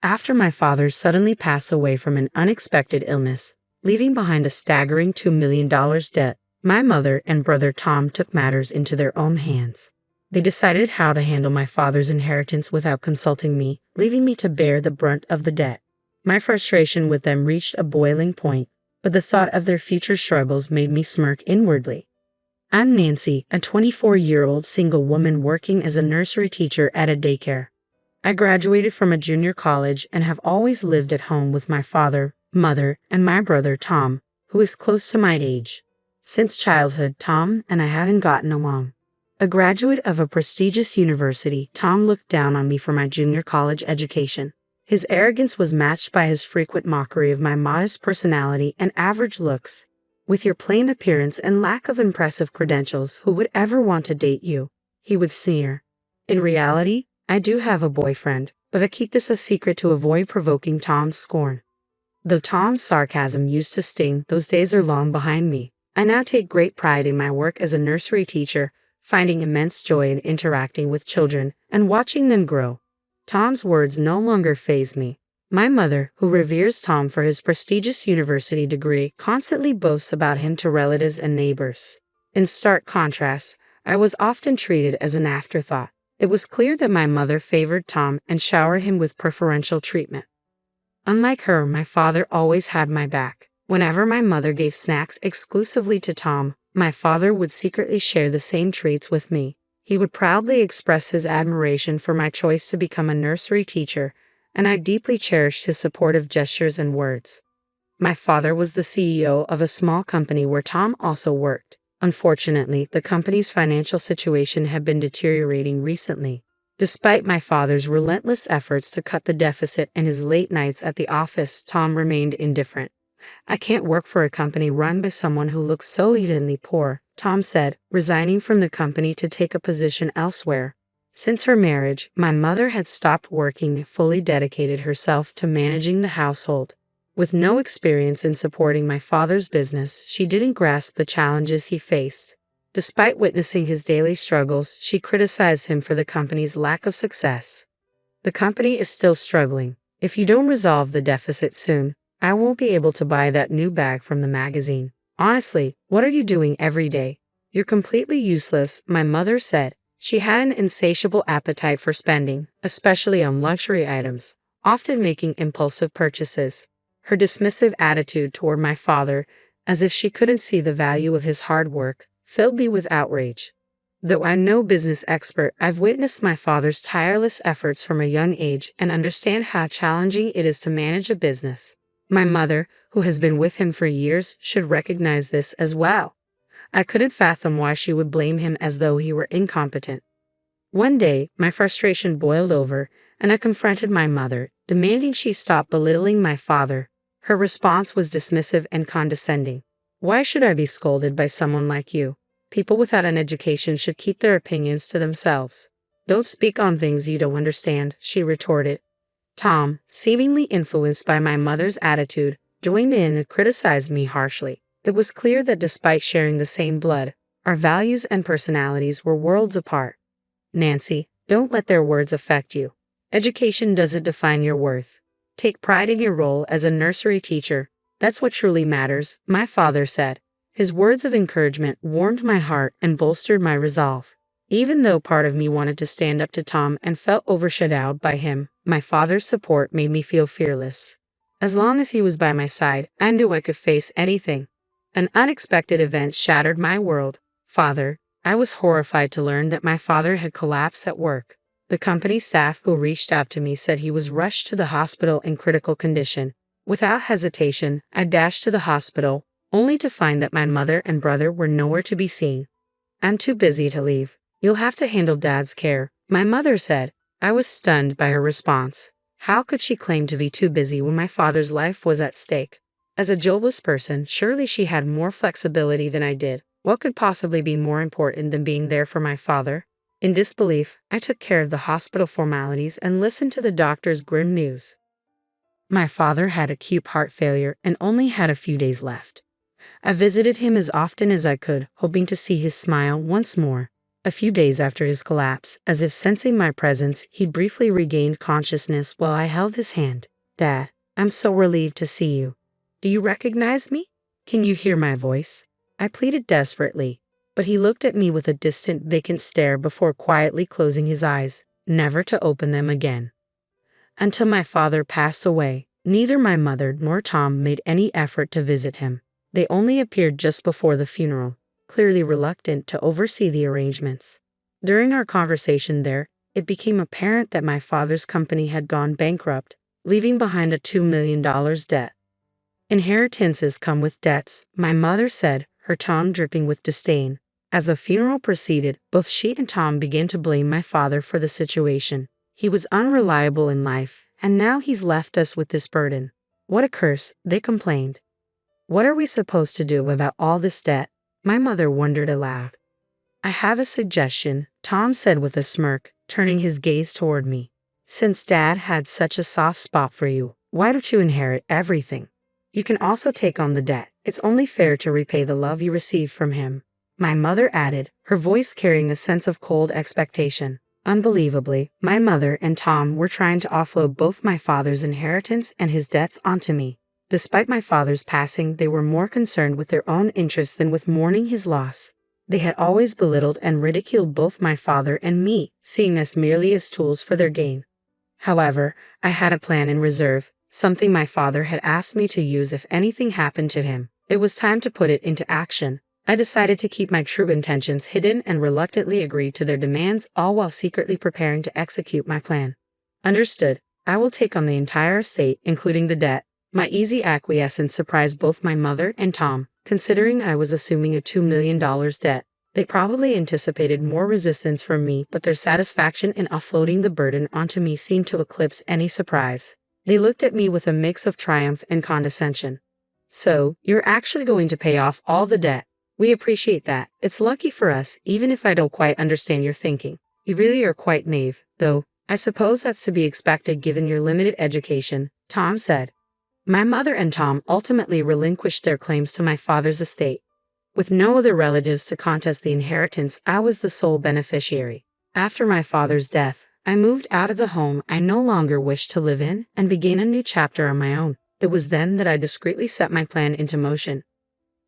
After my father suddenly passed away from an unexpected illness, leaving behind a staggering $2 million debt, my mother and brother Tom took matters into their own hands. They decided how to handle my father's inheritance without consulting me, leaving me to bear the brunt of the debt. My frustration with them reached a boiling point, but the thought of their future struggles made me smirk inwardly. I'm Nancy, a 24-year-old single woman working as a nursery teacher at a daycare. I graduated from a junior college and have always lived at home with my father, mother, and my brother Tom, who is close to my age. Since childhood, Tom and I haven't gotten along. A graduate of a prestigious university, Tom looked down on me for my junior college education. His arrogance was matched by his frequent mockery of my modest personality and average looks. With your plain appearance and lack of impressive credentials, who would ever want to date you? He would sneer. In reality, I do have a boyfriend, but I keep this a secret to avoid provoking Tom's scorn. Though Tom's sarcasm used to sting, those days are long behind me. I now take great pride in my work as a nursery teacher, finding immense joy in interacting with children and watching them grow. Tom's words no longer faze me. My mother, who reveres Tom for his prestigious university degree, constantly boasts about him to relatives and neighbors. In stark contrast, I was often treated as an afterthought. It was clear that my mother favored Tom and showered him with preferential treatment. Unlike her, my father always had my back. Whenever my mother gave snacks exclusively to Tom, my father would secretly share the same treats with me. He would proudly express his admiration for my choice to become a nursery teacher, and I deeply cherished his supportive gestures and words. My father was the CEO of a small company where Tom also worked. Unfortunately, the company's financial situation had been deteriorating recently. Despite my father's relentless efforts to cut the deficit and his late nights at the office, Tom remained indifferent. I can't work for a company run by someone who looks so evidently poor, Tom said, resigning from the company to take a position elsewhere. Since her marriage, my mother had stopped working and fully dedicated herself to managing the household. With no experience in supporting my father's business, she didn't grasp the challenges he faced. Despite witnessing his daily struggles, she criticized him for the company's lack of success. The company is still struggling. If you don't resolve the deficit soon, I won't be able to buy that new bag from the magazine. Honestly, what are you doing every day? You're completely useless, my mother said. She had an insatiable appetite for spending, especially on luxury items, often making impulsive purchases. Her dismissive attitude toward my father, as if she couldn't see the value of his hard work, filled me with outrage. Though I'm no business expert, I've witnessed my father's tireless efforts from a young age and understand how challenging it is to manage a business. My mother, who has been with him for years, should recognize this as well. I couldn't fathom why she would blame him as though he were incompetent. One day, my frustration boiled over, and I confronted my mother, demanding she stop belittling my father. Her response was dismissive and condescending. Why should I be scolded by someone like you? People without an education should keep their opinions to themselves. Don't speak on things you don't understand, she retorted. Tom, seemingly influenced by my mother's attitude, joined in and criticized me harshly. It was clear that despite sharing the same blood, our values and personalities were worlds apart. Nancy, don't let their words affect you. Education doesn't define your worth. Take pride in your role as a nursery teacher. That's what truly matters, my father said. His words of encouragement warmed my heart and bolstered my resolve. Even though part of me wanted to stand up to Tom and felt overshadowed by him, my father's support made me feel fearless. As long as he was by my side, I knew I could face anything. An unexpected event shattered my world. Father, I was horrified to learn that my father had collapsed at work. The company staff who reached out to me said he was rushed to the hospital in critical condition. Without hesitation, I dashed to the hospital, only to find that my mother and brother were nowhere to be seen. I'm too busy to leave. You'll have to handle Dad's care, my mother said. I was stunned by her response. How could she claim to be too busy when my father's life was at stake? As a jobless person, surely she had more flexibility than I did. What could possibly be more important than being there for my father? In disbelief, I took care of the hospital formalities and listened to the doctor's grim news. My father had acute heart failure and only had a few days left. I visited him as often as I could, hoping to see his smile once more. A few days after his collapse, as if sensing my presence, he briefly regained consciousness while I held his hand. Dad, I'm so relieved to see you. Do you recognize me? Can you hear my voice? I pleaded desperately, but he looked at me with a distant, vacant stare before quietly closing his eyes, never to open them again. Until my father passed away, neither my mother nor Tom made any effort to visit him. They only appeared just before the funeral, clearly reluctant to oversee the arrangements. During our conversation there, it became apparent that my father's company had gone bankrupt, leaving behind a $2 million debt. Inheritances come with debts, my mother said, her tone dripping with disdain. As the funeral proceeded, both she and Tom began to blame my father for the situation. He was unreliable in life, and now he's left us with this burden. What a curse, they complained. What are we supposed to do about all this debt? My mother wondered aloud. I have a suggestion, Tom said with a smirk, turning his gaze toward me. Since Dad had such a soft spot for you, why don't you inherit everything? You can also take on the debt. It's only fair to repay the love you received from him. My mother added, her voice carrying a sense of cold expectation. Unbelievably, my mother and Tom were trying to offload both my father's inheritance and his debts onto me. Despite my father's passing, they were more concerned with their own interests than with mourning his loss. They had always belittled and ridiculed both my father and me, seeing us merely as tools for their gain. However, I had a plan in reserve, something my father had asked me to use if anything happened to him. It was time to put it into action. I decided to keep my true intentions hidden and reluctantly agreed to their demands, all while secretly preparing to execute my plan. Understood. I will take on the entire estate, including the debt. My easy acquiescence surprised both my mother and Tom, considering I was assuming a $2 million debt. They probably anticipated more resistance from me, but their satisfaction in offloading the burden onto me seemed to eclipse any surprise. They looked at me with a mix of triumph and condescension. So, you're actually going to pay off all the debt. We appreciate that. It's lucky for us, even if I don't quite understand your thinking. You really are quite naive, though. I suppose that's to be expected given your limited education, Tom said. My mother and Tom ultimately relinquished their claims to my father's estate. With no other relatives to contest the inheritance, I was the sole beneficiary. After my father's death, I moved out of the home I no longer wished to live in and began a new chapter on my own. It was then that I discreetly set my plan into motion.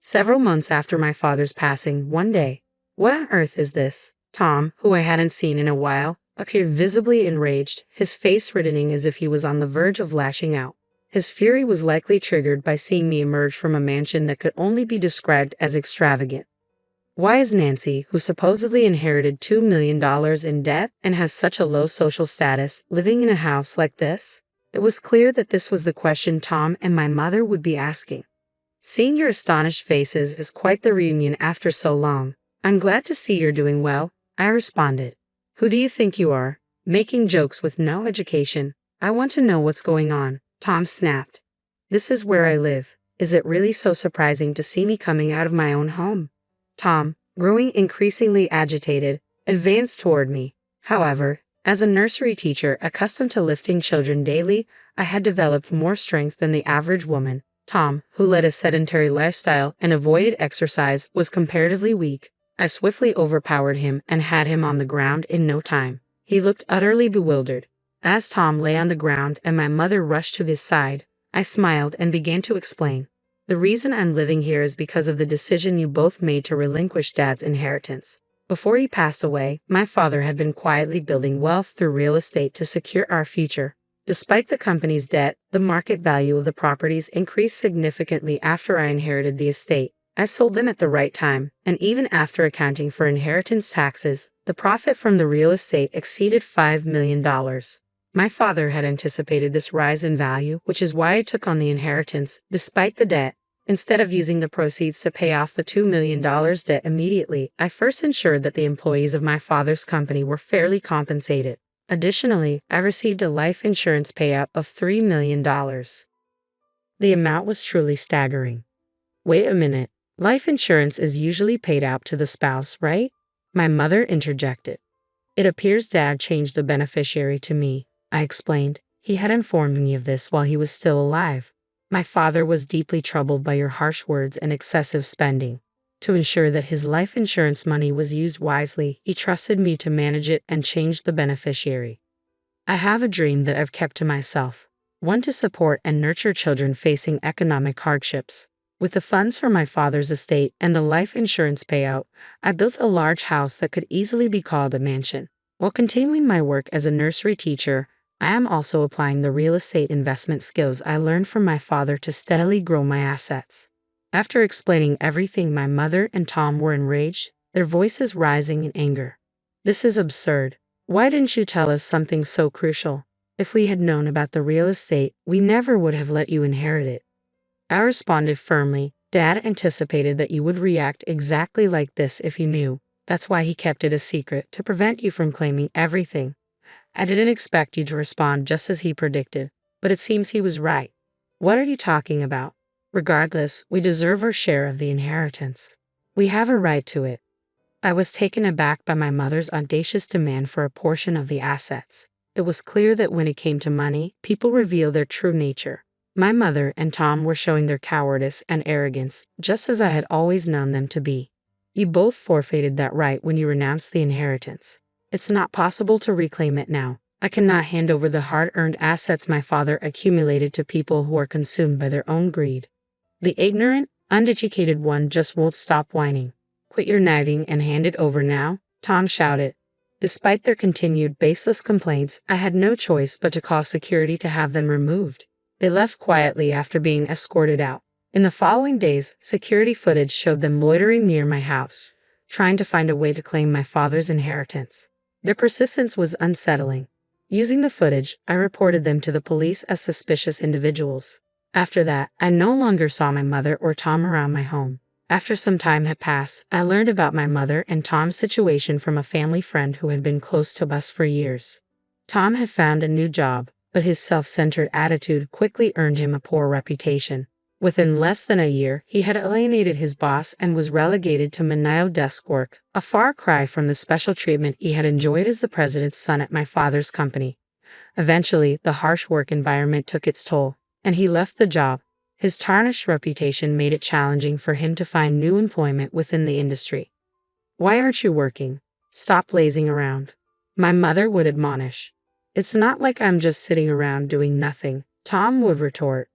Several months after my father's passing, one day, what on earth is this? Tom, who I hadn't seen in a while, appeared visibly enraged, his face reddening as if he was on the verge of lashing out. His fury was likely triggered by seeing me emerge from a mansion that could only be described as extravagant. Why is Nancy, who supposedly inherited $2 million in debt and has such a low social status, living in a house like this? It was clear that this was the question Tom and my mother would be asking. Seeing your astonished faces is quite the reunion after so long. I'm glad to see you're doing well, I responded. Who do you think you are? Making jokes with no education. I want to know what's going on, Tom snapped. This is where I live. Is it really so surprising to see me coming out of my own home? Tom, growing increasingly agitated, advanced toward me. However, as a nursery teacher accustomed to lifting children daily, I had developed more strength than the average woman. Tom, who led a sedentary lifestyle and avoided exercise, was comparatively weak. I swiftly overpowered him and had him on the ground in no time. He looked utterly bewildered. As Tom lay on the ground and my mother rushed to his side, I smiled and began to explain. The reason I'm living here is because of the decision you both made to relinquish Dad's inheritance. Before he passed away, my father had been quietly building wealth through real estate to secure our future. Despite the company's debt, the market value of the properties increased significantly after I inherited the estate. I sold them at the right time, and even after accounting for inheritance taxes, the profit from the real estate exceeded $5 million. My father had anticipated this rise in value, which is why I took on the inheritance, despite the debt. Instead of using the proceeds to pay off the $2 million debt immediately, I first ensured that the employees of my father's company were fairly compensated. Additionally, I received a life insurance payout of $3 million. The amount was truly staggering. Wait a minute. Life insurance is usually paid out to the spouse, right? My mother interjected. It appears Dad changed the beneficiary to me, I explained. He had informed me of this while he was still alive. My father was deeply troubled by your harsh words and excessive spending. To ensure that his life insurance money was used wisely, he trusted me to manage it and change the beneficiary. I have a dream that I've kept to myself, one to support and nurture children facing economic hardships. With the funds from my father's estate and the life insurance payout, I built a large house that could easily be called a mansion. While continuing my work as a nursery teacher, I am also applying the real estate investment skills I learned from my father to steadily grow my assets. After explaining everything, my mother and Tom were enraged, their voices rising in anger. "This is absurd. Why didn't you tell us something so crucial? If we had known about the real estate, we never would have let you inherit it." I responded firmly, "Dad anticipated that you would react exactly like this if he knew. That's why he kept it a secret, to prevent you from claiming everything. I didn't expect you to respond just as he predicted, but it seems he was right. What are you talking about? Regardless, we deserve our share of the inheritance. We have a right to it." I was taken aback by my mother's audacious demand for a portion of the assets. It was clear that when it came to money, people reveal their true nature. My mother and Tom were showing their cowardice and arrogance, just as I had always known them to be. "You both forfeited that right when you renounced the inheritance. It's not possible to reclaim it now. I cannot hand over the hard-earned assets my father accumulated to people who are consumed by their own greed." The ignorant, uneducated one just won't stop whining. "Quit your nagging and hand it over now," Tom shouted. Despite their continued baseless complaints, I had no choice but to call security to have them removed. They left quietly after being escorted out. In the following days, security footage showed them loitering near my house, trying to find a way to claim my father's inheritance. Their persistence was unsettling. Using the footage, I reported them to the police as suspicious individuals. After that, I no longer saw my mother or Tom around my home. After some time had passed, I learned about my mother and Tom's situation from a family friend who had been close to us for years. Tom had found a new job, but his self-centered attitude quickly earned him a poor reputation. Within less than a year, he had alienated his boss and was relegated to menial desk work, a far cry from the special treatment he had enjoyed as the president's son at my father's company. Eventually, the harsh work environment took its toll, and he left the job. His tarnished reputation made it challenging for him to find new employment within the industry. "Why aren't you working? Stop lazing around," my mother would admonish. "It's not like I'm just sitting around doing nothing," Tom would retort.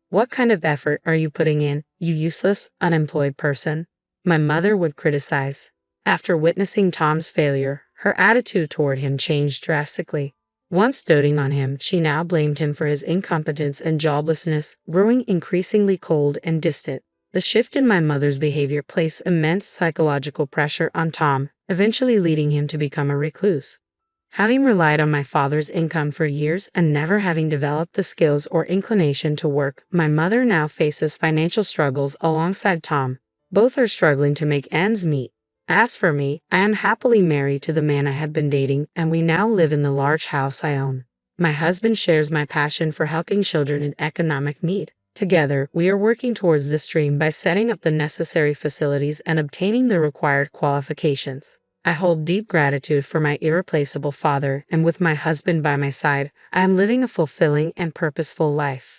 "What kind of effort are you putting in, you useless, unemployed person?" my mother would criticize. After witnessing Tom's failure, her attitude toward him changed drastically. Once doting on him, she now blamed him for his incompetence and joblessness, growing increasingly cold and distant. The shift in my mother's behavior placed immense psychological pressure on Tom, eventually leading him to become a recluse. Having relied on my father's income for years and never having developed the skills or inclination to work, my mother now faces financial struggles alongside Tom. Both are struggling to make ends meet. As for me, I am happily married to the man I had been dating, and we now live in the large house I own. My husband shares my passion for helping children in economic need. Together, we are working towards this dream by setting up the necessary facilities and obtaining the required qualifications. I hold deep gratitude for my irreplaceable father, and with my husband by my side, I am living a fulfilling and purposeful life.